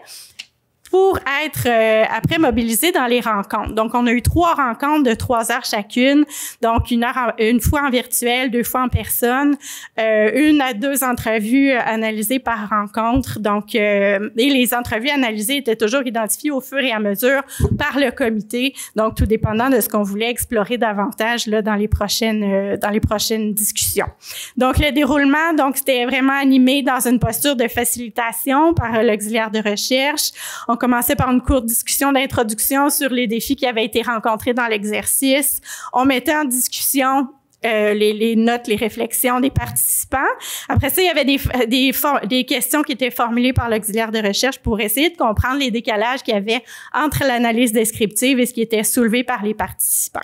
pour être après mobilisés dans les rencontres. Donc, on a eu 3 rencontres de 3 heures chacune. Donc, une fois en virtuel, 2 fois en personne, 1 à 2 entrevues analysées par rencontre. Donc, et les entrevues analysées étaient toujours identifiées au fur et à mesure par le comité. Donc, tout dépendant de ce qu'on voulait explorer davantage là dans les prochaines discussions. Donc, le déroulement, donc c'était vraiment animé dans une posture de facilitation par l'auxiliaire de recherche. On commençait par une courte discussion d'introduction sur les défis qui avaient été rencontrés dans l'exercice. On mettait en discussion les notes, les réflexions des participants. Après ça, il y avait des questions qui étaient formulées par l'auxiliaire de recherche pour essayer de comprendre les décalages qu'il y avait entre l'analyse descriptive et ce qui était soulevé par les participants.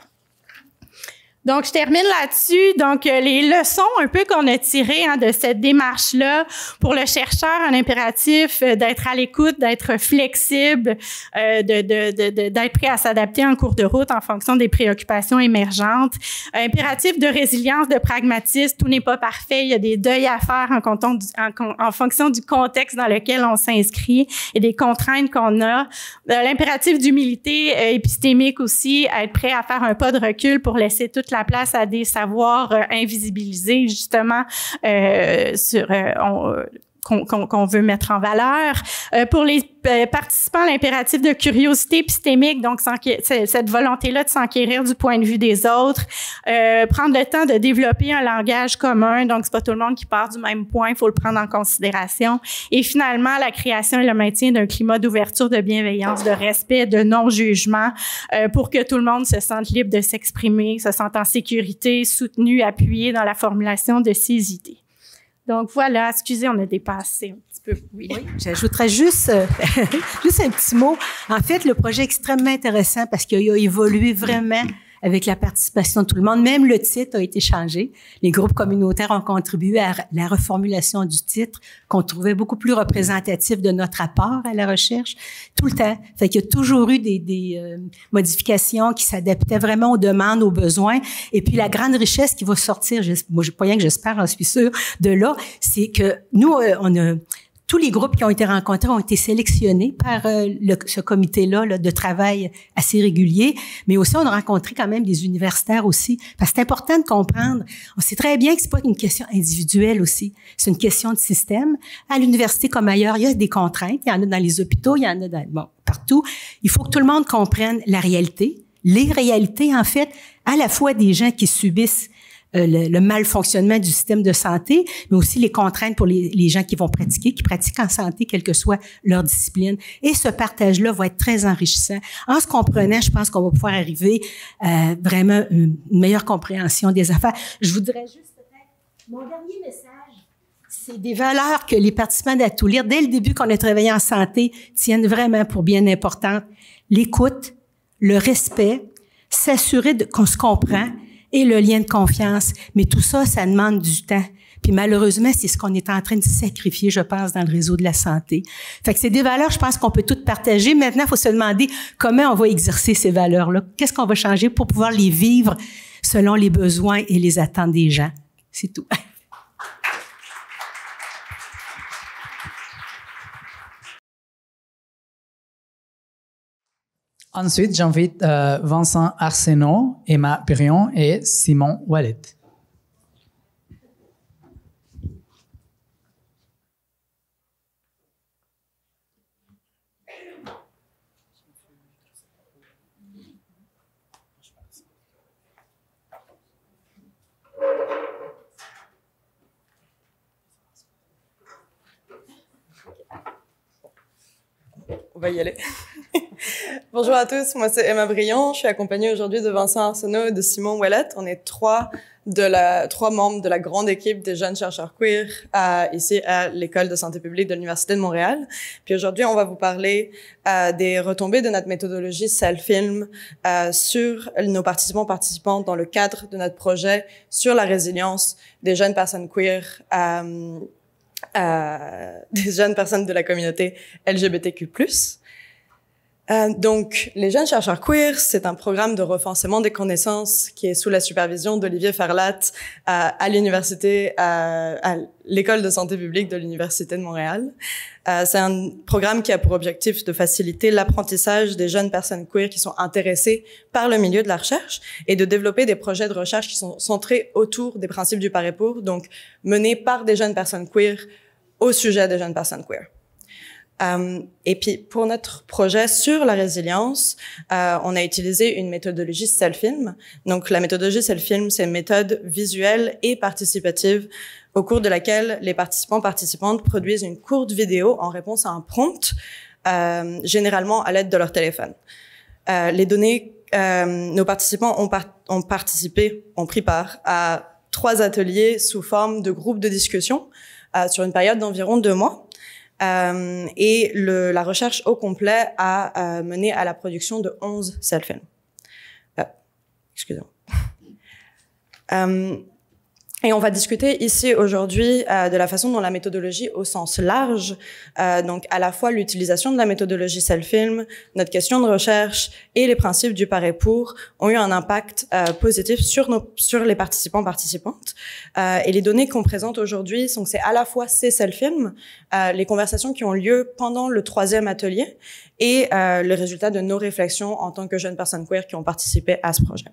Donc, je termine là-dessus. Donc, les leçons un peu qu'on a tirées de cette démarche-là, pour le chercheur, un impératif d'être à l'écoute, d'être flexible, d'être prêt à s'adapter en cours de route en fonction des préoccupations émergentes. Impératif de résilience, de pragmatisme. Tout n'est pas parfait. Il y a des deuils à faire en fonction du contexte dans lequel on s'inscrit et des contraintes qu'on a. L'impératif d'humilité épistémique aussi, être prêt à faire un pas de recul pour laisser toute la place à des savoirs invisibilisés, justement, qu'on veut mettre en valeur. Pour les participants, l'impératif de curiosité épistémique, donc cette volonté-là de s'enquérir du point de vue des autres, prendre le temps de développer un langage commun, donc c'est pas tout le monde qui part du même point, il faut le prendre en considération. Et finalement, la création et le maintien d'un climat d'ouverture, de bienveillance, de respect, de non-jugement, pour que tout le monde se sente libre de s'exprimer, se sente en sécurité, soutenu, appuyé dans la formulation de ses idées. Donc voilà, excusez, on a dépassé un petit peu. Oui, j'ajouterais juste un petit mot. En fait, le projet est extrêmement intéressant parce qu'il a évolué vraiment avec la participation de tout le monde. Même le titre a été changé. Les groupes communautaires ont contribué à la reformulation du titre qu'on trouvait beaucoup plus représentatif de notre apport à la recherche tout le temps. Fait qu'il y a toujours eu des modifications qui s'adaptaient vraiment aux demandes, aux besoins. Et puis la grande richesse qui va sortir, moi pas rien que j'espère, j'en suis sûre, de là, c'est que nous, tous les groupes qui ont été rencontrés ont été sélectionnés par ce comité-là de travail assez régulier, mais aussi on a rencontré quand même des universitaires aussi, parce que c'est important de comprendre. On sait très bien que c'est pas une question individuelle aussi, c'est une question de système. À l'université comme ailleurs, il y a des contraintes, il y en a dans les hôpitaux, il y en a partout. Il faut que tout le monde comprenne la réalité, les réalités en fait, à la fois des gens qui subissent le malfonctionnement du système de santé, mais aussi les contraintes pour les gens qui pratiquent en santé, quelle que soit leur discipline. Et ce partage-là va être très enrichissant. En se comprenant, je pense qu'on va pouvoir arriver à vraiment une meilleure compréhension des affaires. Je voudrais juste peut-être, mon dernier message, c'est des valeurs que les participants d'Atoulir, dès le début qu'on a travaillé en santé, tiennent vraiment pour bien importantes. L'écoute, le respect, s'assurer qu'on se comprend, et le lien de confiance. Mais tout ça, ça demande du temps. Puis malheureusement, c'est ce qu'on est en train de sacrifier, je pense, dans le réseau de la santé. Fait que c'est des valeurs, je pense, qu'on peut toutes partager. Maintenant, il faut se demander comment on va exercer ces valeurs-là. Qu'est-ce qu'on va changer pour pouvoir les vivre selon les besoins et les attentes des gens. C'est tout. Ensuite, j'invite Vincent Arsenault, Emma Brion et Simon Wallet. On va y aller. Bonjour à tous, moi c'est Emma Brion. Je suis accompagnée aujourd'hui de Vincent Arsenault et de Simon Wallet. On est trois membres de la grande équipe des jeunes chercheurs queer ici à l'École de santé publique de l'Université de Montréal. Puis aujourd'hui, on va vous parler des retombées de notre méthodologie Self-Film sur nos participantes dans le cadre de notre projet sur la résilience des jeunes personnes queer des jeunes personnes de la communauté LGBTQ+. Donc, les jeunes chercheurs queer, c'est un programme de renforcement des connaissances qui est sous la supervision d'Olivier Ferlat à l'université, à l'école de santé publique de l'Université de Montréal. C'est un programme qui a pour objectif de faciliter l'apprentissage des jeunes personnes queer qui sont intéressées par le milieu de la recherche et de développer des projets de recherche qui sont centrés autour des principes du par et pour, donc menés par des jeunes personnes queer au sujet des jeunes personnes queer. Et puis, pour notre projet sur la résilience, on a utilisé une méthodologie self-film. Donc, la méthodologie self-film, c'est une méthode visuelle et participative au cours de laquelle les participantes produisent une courte vidéo en réponse à un prompt, généralement à l'aide de leur téléphone. Nos participants ont pris part à 3 ateliers sous forme de groupes de discussion sur une période d'environ 2 mois. Et la recherche au complet a mené à la production de 11 self-films. Excusez-moi. Et on va discuter ici aujourd'hui de la façon dont la méthodologie au sens large, donc à la fois l'utilisation de la méthodologie self-film, notre question de recherche et les principes du par et pour ont eu un impact positif sur les participantes. Et les données qu'on présente aujourd'hui sont que c'est à la fois ces self-films, les conversations qui ont lieu pendant le 3e atelier et le résultat de nos réflexions en tant que jeunes personnes queer qui ont participé à ce projet.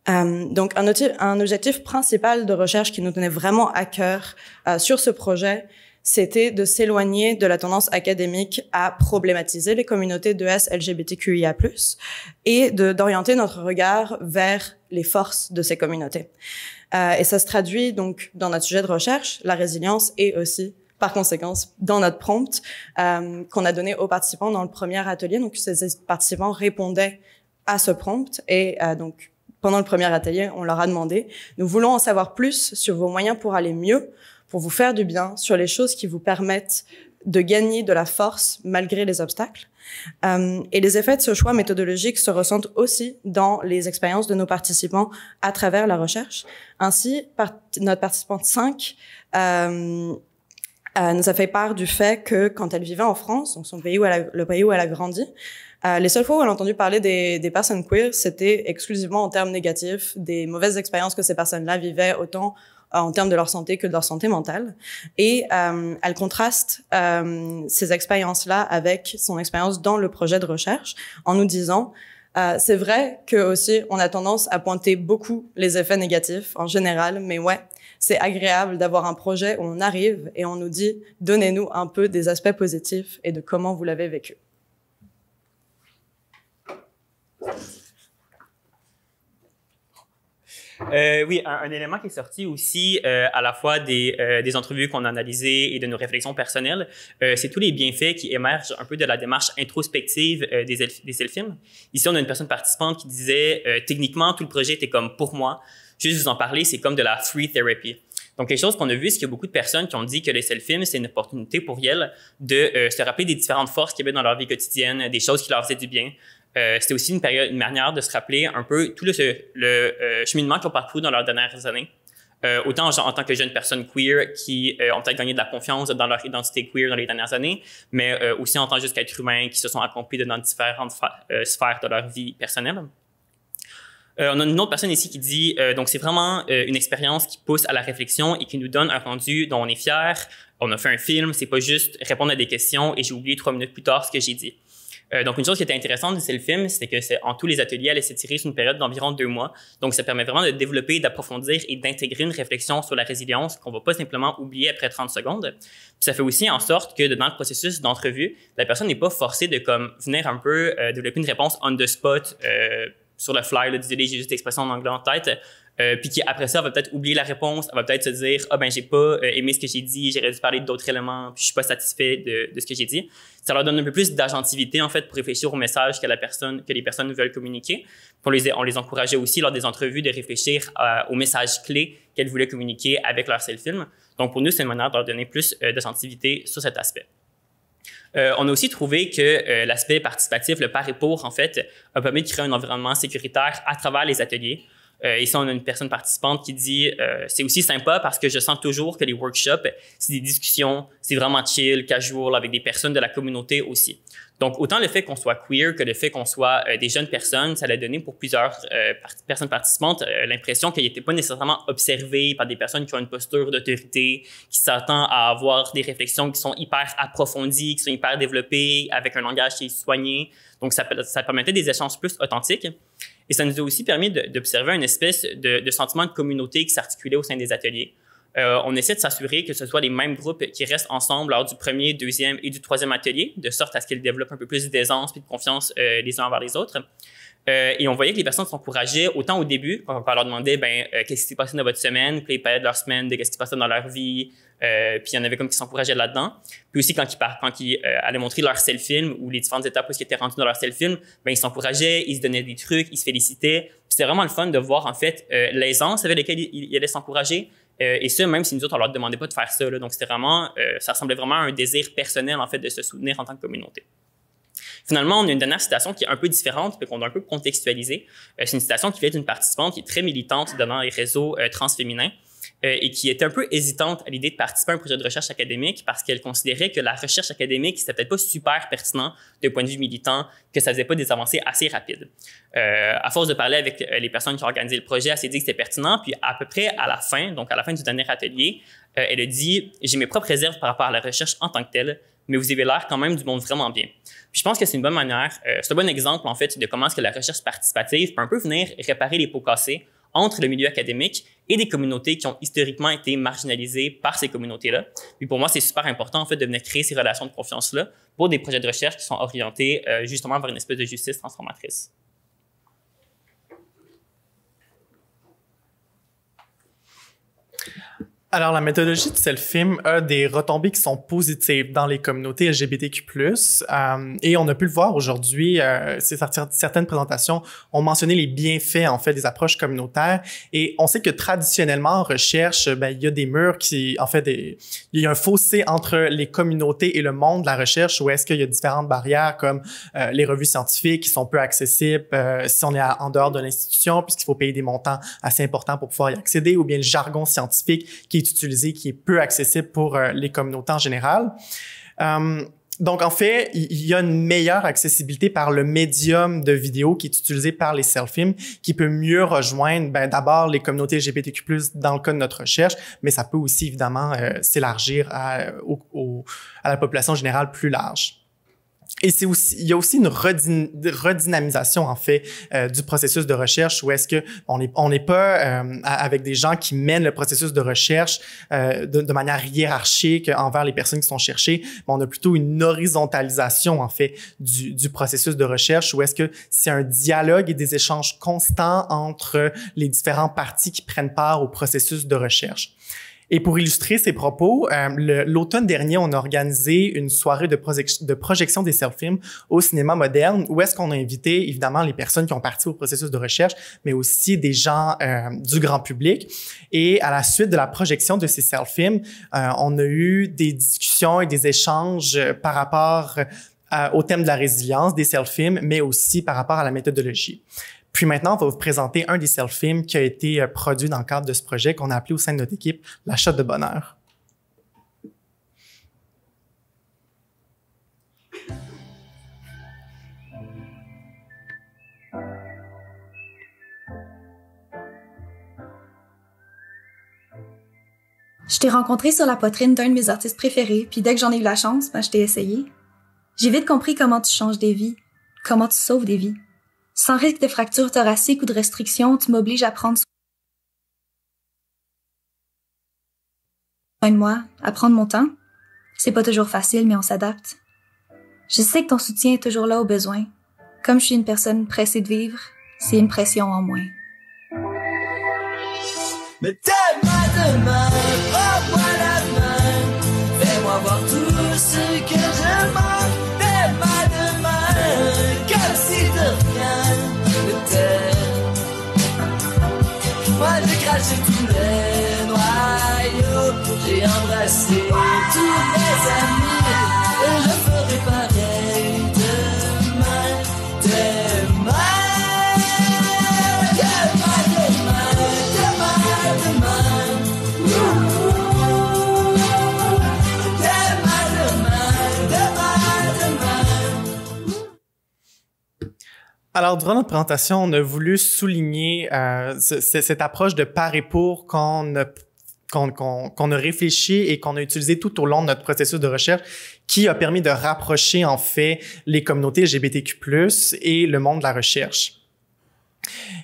Donc, un objectif principal de recherche qui nous tenait vraiment à cœur sur ce projet, c'était de s'éloigner de la tendance académique à problématiser les communautés d'ES LGBTQIA+, et d'orienter notre regard vers les forces de ces communautés. Et ça se traduit donc dans notre sujet de recherche, la résilience, et aussi, par conséquence, dans notre prompt qu'on a donné aux participants dans le premier atelier. Donc, ces participants répondaient à ce prompt et donc, pendant le premier atelier, on leur a demandé « Nous voulons en savoir plus sur vos moyens pour aller mieux, pour vous faire du bien, sur les choses qui vous permettent de gagner de la force malgré les obstacles. » Et les effets de ce choix méthodologique se ressentent aussi dans les expériences de nos participants à travers la recherche. Ainsi, notre participante 5 nous a fait part du fait que quand elle vivait en France, donc le pays où elle a grandi, les seules fois où elle a entendu parler des personnes queer, c'était exclusivement en termes négatifs, des mauvaises expériences que ces personnes-là vivaient, autant en termes de leur santé que de leur santé mentale. Et elle contraste ces expériences-là avec son expérience dans le projet de recherche en nous disant c'est vrai que aussi on a tendance à pointer beaucoup les effets négatifs en général, mais ouais, c'est agréable d'avoir un projet où on arrive et on nous dit « Donnez-nous un peu des aspects positifs et de comment vous l'avez vécu. » Oui, un élément qui est sorti aussi à la fois des entrevues qu'on a analysées et de nos réflexions personnelles, c'est tous les bienfaits qui émergent un peu de la démarche introspective des self-films. Ici, on a une personne participante qui disait techniquement, tout le projet était comme pour moi. Juste vous en parler, c'est comme de la free therapy. Donc, quelque chose qu'on a vu, c'est qu'il y a beaucoup de personnes qui ont dit que les self-films, c'est une opportunité pour elles de se rappeler des différentes forces qu'il y avait dans leur vie quotidienne, des choses qui leur faisaient du bien. C'était aussi une manière de se rappeler un peu tout le cheminement qu'ils ont parcouru dans leurs dernières années. Autant en tant que jeunes personnes queer qui ont peut-être gagné de la confiance dans leur identité queer dans les dernières années, mais aussi en tant qu'êtres humains qui se sont accomplis dans différentes sphères de leur vie personnelle. On a une autre personne ici qui dit donc c'est vraiment une expérience qui pousse à la réflexion et qui nous donne un rendu dont on est fier. On a fait un film, c'est pas juste répondre à des questions et j'ai oublié 3 minutes plus tard ce que j'ai dit. Donc, une chose qui était intéressante de le film, c'est que en tous les ateliers, elle s'est tirée sur une période d'environ 2 mois. Donc, ça permet vraiment de développer, d'approfondir et d'intégrer une réflexion sur la résilience qu'on va pas simplement oublier après 30 secondes. Puis, ça fait aussi en sorte que dans le processus d'entrevue, la personne n'est pas forcée de venir un peu développer une réponse on the spot sur le fly, là, désolé, j'ai juste l'expression en anglais en tête. Puis qu'après ça, elle va peut-être oublier la réponse, elle va peut-être se dire « Ah ben j'ai pas aimé ce que j'ai dit, j'aurais dû parler d'autres éléments, puis je suis pas satisfait de ce que j'ai dit. » Ça leur donne un peu plus d'agentivité en fait pour réfléchir au message que les personnes veulent communiquer. Puis on les encourageait aussi lors des entrevues de réfléchir aux messages clés qu'elles voulaient communiquer avec leur self-film. Donc pour nous, c'est une manière de leur donner plus d'agentivité sur cet aspect. On a aussi trouvé que l'aspect participatif, le par et pour, en fait, a permis de créer un environnement sécuritaire à travers les ateliers. Ici, on a une personne participante qui dit c'est aussi sympa parce que je sens toujours que les workshops, c'est des discussions, c'est vraiment chill, casual, avec des personnes de la communauté aussi. Donc, autant le fait qu'on soit queer que le fait qu'on soit des jeunes personnes, ça a donné pour plusieurs personnes participantes l'impression qu'ils n'étaient pas nécessairement observés par des personnes qui ont une posture d'autorité, qui s'attendent à avoir des réflexions qui sont hyper approfondies, qui sont hyper développées, avec un langage qui est soigné. Donc, ça permettait des échanges plus authentiques. Et ça nous a aussi permis d'observer une espèce de sentiment de communauté qui s'articulait au sein des ateliers. On essaie de s'assurer que ce soit les mêmes groupes qui restent ensemble lors du premier, deuxième et du troisième atelier, de sorte à ce qu'ils développent un peu plus d'aisance et de confiance les uns envers les autres. Et on voyait que les personnes s'encourageaient autant au début, quand on leur demandait qu'est-ce qui s'est passé dans votre semaine, puis ils parlaient de leur semaine, de qu'est-ce qui s'est passé dans leur vie, puis il y en avait comme qui s'encourageaient là-dedans. Puis aussi quand ils allaient montrer leur self-film ou les différentes étapes où ils étaient rendus dans leur self-film, ils s'encourageaient, ils se donnaient des trucs, ils se félicitaient. Puis c'était vraiment le fun de voir en fait l'aisance avec laquelle ils allaient s'encourager. Et ça, même si nous autres, on leur demandait pas de faire ça. Là. Donc c'était vraiment, ça ressemblait vraiment à un désir personnel en fait de se soutenir en tant que communauté. Finalement, on a une dernière citation qui est un peu différente, puis qu'on doit un peu contextualiser. C'est une citation qui vient d'une participante qui est très militante dans les réseaux transféminins et qui était un peu hésitante à l'idée de participer à un projet de recherche académique parce qu'elle considérait que la recherche académique, c'était peut-être pas super pertinent d'un point de vue militant, que ça faisait pas des avancées assez rapides. À force de parler avec les personnes qui ont organisé le projet, elle s'est dit que c'était pertinent, puis à peu près à la fin, donc à la fin du dernier atelier, elle a dit « J'ai mes propres réserves par rapport à la recherche en tant que telle, mais vous avez l'air quand même du monde vraiment bien. » Puis je pense que c'est une bonne manière, c'est un bon exemple en fait de comment est-ce que la recherche participative peut un peu venir réparer les pots cassés entre le milieu académique et des communautés qui ont historiquement été marginalisées par ces communautés-là. Puis pour moi, c'est super important en fait de venir créer ces relations de confiance-là pour des projets de recherche qui sont orientés justement vers une espèce de justice transformatrice. Alors, la méthodologie de self-film a des retombées qui sont positives dans les communautés LGBTQ+. Et on a pu le voir aujourd'hui, certaines présentations ont mentionné les bienfaits, en fait, des approches communautaires. Et on sait que traditionnellement, en recherche, il y a des murs il y a un fossé entre les communautés et le monde de la recherche où est-ce qu'il y a différentes barrières comme les revues scientifiques qui sont peu accessibles si on est en dehors de l'institution puisqu'il faut payer des montants assez importants pour pouvoir y accéder, ou bien le jargon scientifique qui est utilisé, qui est peu accessible pour les communautés en général. Donc, en fait, il y a une meilleure accessibilité par le médium de vidéo qui est utilisé par les self-films, qui peut mieux rejoindre d'abord les communautés LGBTQ+, dans le cas de notre recherche, mais ça peut aussi, évidemment, s'élargir à la population générale plus large. Et il y a aussi une redynamisation, en fait, du processus de recherche où est-ce que on n'est pas avec des gens qui mènent le processus de recherche de manière hiérarchique envers les personnes qui sont cherchées, mais on a plutôt une horizontalisation, en fait, du processus de recherche où est-ce que c'est un dialogue et des échanges constants entre les différentes parties qui prennent part au processus de recherche. Et pour illustrer ces propos, l'automne dernier, on a organisé une soirée de projection des self-films au cinéma moderne où est-ce qu'on a invité évidemment les personnes qui ont participé au processus de recherche, mais aussi des gens du grand public. Et à la suite de la projection de ces self-films, on a eu des discussions et des échanges par rapport au thème de la résilience des self-films, mais aussi par rapport à la méthodologie. Puis maintenant, on va vous présenter un des self-films qui a été produit dans le cadre de ce projet qu'on a appelé au sein de notre équipe « La Shot de bonheur ». Je t'ai rencontré sur la poitrine d'un de mes artistes préférés, puis dès que j'en ai eu la chance, je t'ai essayé. J'ai vite compris comment tu changes des vies, comment tu sauves des vies. Sans risque de fracture thoracique ou de restriction, tu m'obliges à prendre soin de moi, à prendre mon temps. C'est pas toujours facile, mais on s'adapte. Je sais que ton soutien est toujours là au besoin. Comme je suis une personne pressée de vivre, c'est une pression en moins. Mais t'aimes-moi demain, prends-moi la main, fais-moi voir tout ce que je manque. T'aimes-moi demain, comme si de rien n'était. Moi j'ai craché tous les noyaux, j'ai embrassé tous mes amis, et je ferai pareil demain, demain. Alors, durant notre présentation, on a voulu souligner cette approche de par et pour qu'on a réfléchi et qu'on a utilisé tout au long de notre processus de recherche, qui a permis de rapprocher, en fait, les communautés LGBTQ+, et le monde de la recherche.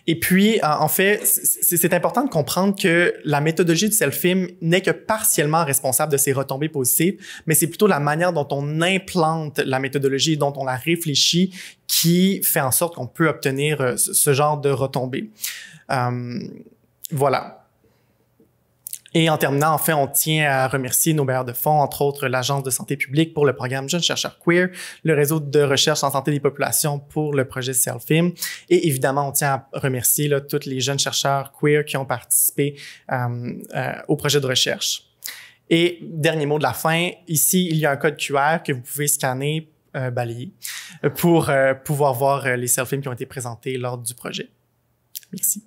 Et puis, en fait, c'est important de comprendre que la méthodologie du self-film n'est que partiellement responsable de ces retombées positives, mais c'est plutôt la manière dont on implante la méthodologie, dont on la réfléchit, qui fait en sorte qu'on peut obtenir ce genre de retombées. Voilà. Et en terminant, enfin, on tient à remercier nos bailleurs de fonds, entre autres l'Agence de santé publique pour le programme Jeunes chercheurs queer, le réseau de recherche en santé des populations pour le projet Self-Film, et évidemment, on tient à remercier là, tous les jeunes chercheurs queer qui ont participé au projet de recherche. Et dernier mot de la fin, ici, il y a un code QR que vous pouvez scanner, balayer, pour pouvoir voir les Self-Films qui ont été présentés lors du projet. Merci.